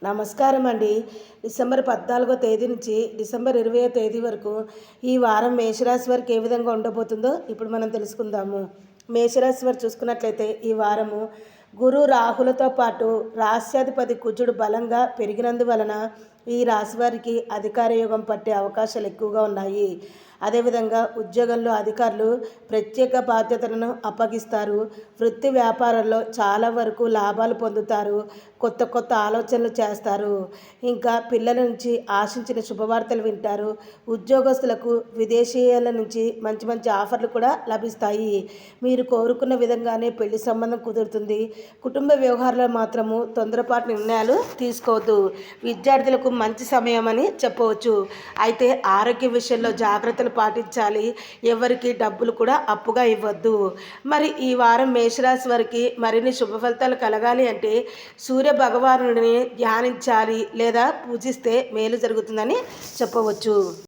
నమస్కారం అండి. డిసెంబర్ 14వ తేదీ నుంచి డిసెంబర్ 20వ తేదీ వరకు ఈ వారం మేషరాశి వారికి ఏ విధంగా ఉండబోతుందో ఇప్పుడు మనం తెలుసుకుందాము. మేషరాశి వారు చూసుకున్నట్లయితే ఈ వారము గురు రాహులతో పాటు రాశ్యాధిపతి కుజుడు బలంగా పెరిగినందువలన ఈ రాశి వారికి అధికార యోగం పట్టే అవకాశాలు ఎక్కువగా ఉన్నాయి. అదేవిధంగా ఉద్యోగంలో అధికారులు ప్రత్యేక బాధ్యతలను అప్పగిస్తారు. వృత్తి వ్యాపారాల్లో చాలా వరకు లాభాలు పొందుతారు. కొత్త కొత్త ఆలోచనలు చేస్తారు. ఇంకా పిల్లల నుంచి ఆశించిన శుభవార్తలు వింటారు. ఉద్యోగస్తులకు విదేశీయాల నుంచి మంచి మంచి ఆఫర్లు కూడా లభిస్తాయి. మీరు కోరుకున్న విధంగానే పెళ్లి సంబంధం కుదురుతుంది. కుటుంబ వ్యవహారాల్లో మాత్రము తొందరపాటు నిర్ణయాలు తీసుకోవద్దు. విద్యార్థులకు మంచి సమయం అని చెప్పవచ్చు. అయితే ఆరోగ్య విషయంలో జాగ్రత్తలు పాటించాలి. ఎవరికి డబ్బులు కూడా అప్పుగా ఇవ్వద్దు. మరి ఈ వారం మేషరాశి వారికి మరిన్ని శుభ ఫలితాలు కలగాలి అంటే సూర్య భగవానుడిని ధ్యానించాలి లేదా పూజిస్తే మేలు జరుగుతుందని చెప్పవచ్చు.